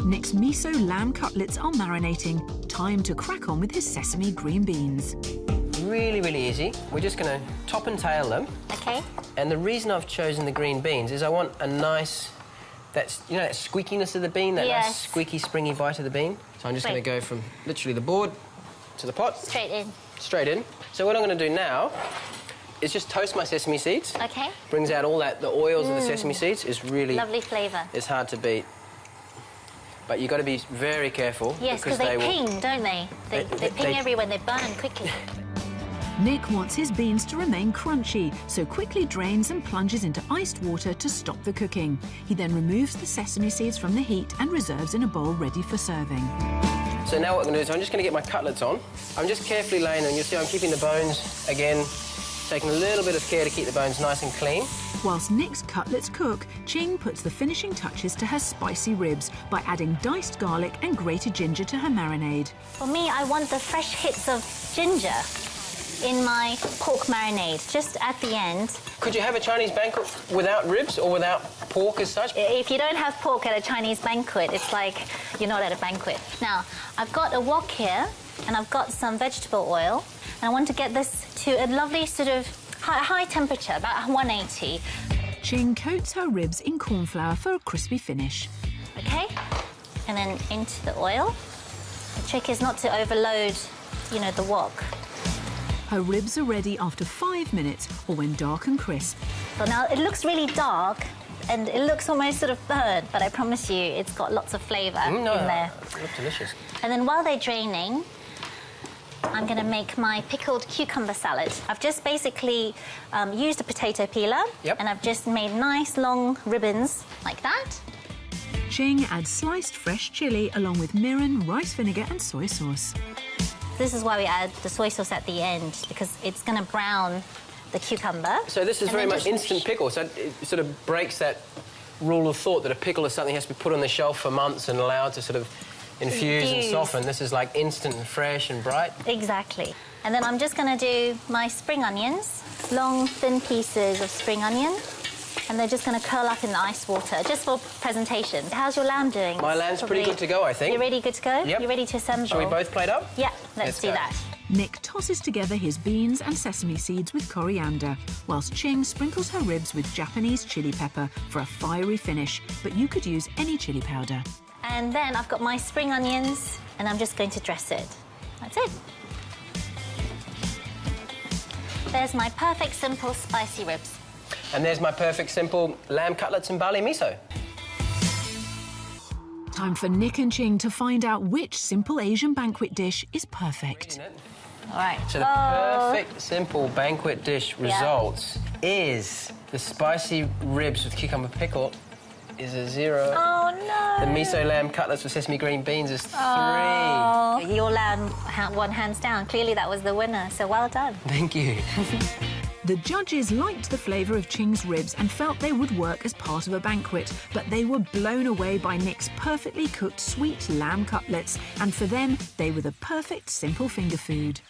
Nic's miso lamb cutlets are marinating. Time to crack on with his sesame green beans. Really, really easy. We're just going to top and tail them. Okay. And the reason I've chosen the green beans is I want a nice, that squeakiness of the bean, that nice squeaky, springy bite of the bean. So I'm just going to go from literally the board to the pot. Straight in. Straight in. So what I'm going to do now is just toast my sesame seeds. Okay. Brings out all that, the oils of the sesame seeds. Is really... Lovely flavour. It's hard to beat. But you've got to be very careful. Yes, because they ping, don't they? They ping everywhere, they burn quickly. Nic wants his beans to remain crunchy, so quickly drains and plunges into iced water to stop the cooking. He then removes the sesame seeds from the heat and reserves in a bowl ready for serving. So now what I'm going to do is I'm just going to get my cutlets on. I'm just carefully laying them. You'll see I'm keeping the bones, again, taking a little bit of care to keep the bones nice and clean. Whilst Nic's cutlets cook, Ching puts the finishing touches to her spicy ribs by adding diced garlic and grated ginger to her marinade. For me, I want the fresh hits of ginger in my pork marinade, just at the end. Could you have a Chinese banquet without ribs or without pork as such? If you don't have pork at a Chinese banquet, it's like you're not at a banquet. Now, I've got a wok here, and I've got some vegetable oil, and I want to get this to a lovely sort of high temperature, about 180. Ching coats her ribs in corn flour for a crispy finish. Okay, and then into the oil. The trick is not to overload, the wok. Her ribs are ready after 5 minutes or when dark and crisp. So now it looks really dark and it looks almost sort of burnt, but I promise you it's got lots of flavour in there. It looks delicious. And then while they're draining, I'm going to make my pickled cucumber salad. I've just basically used a potato peeler and I've just made nice long ribbons like that. Ching adds sliced fresh chilli along with mirin, rice vinegar and soy sauce. This is why we add the soy sauce at the end, because it's going to brown the cucumber. So this is very much instant pickle, so it sort of breaks that rule of thought that a pickle is something that has to be put on the shelf for months and allowed to sort of infuse and soften. This is like instant and fresh and bright. Exactly. And then I'm just going to do my spring onions, long, thin pieces of spring onion. And they're just going to curl up in the ice water, just for presentation. How's your lamb doing? My lamb's pretty good to go, I think. You're ready good to go? Yep. You're ready to assemble? Shall we both plate up? Yeah, let's do that. Nic tosses together his beans and sesame seeds with coriander, whilst Ching sprinkles her ribs with Japanese chili pepper for a fiery finish, but you could use any chili powder. And then I've got my spring onions, and I'm just going to dress it. That's it. There's my perfect, simple, spicy ribs. And there's my perfect, simple lamb cutlets and barley miso. Time for Nic and Ching to find out which simple Asian banquet dish is perfect. All right. So the perfect, simple banquet dish results is the spicy ribs with cucumber pickle is a 0. Oh, no. The miso lamb cutlets with sesame green beans is 3. Oh, your lamb won hands down. Clearly that was the winner, so well done. Thank you. The judges liked the flavour of Ching's ribs and felt they would work as part of a banquet, but they were blown away by Nic's perfectly cooked sweet lamb cutlets, and for them, they were the perfect simple finger food.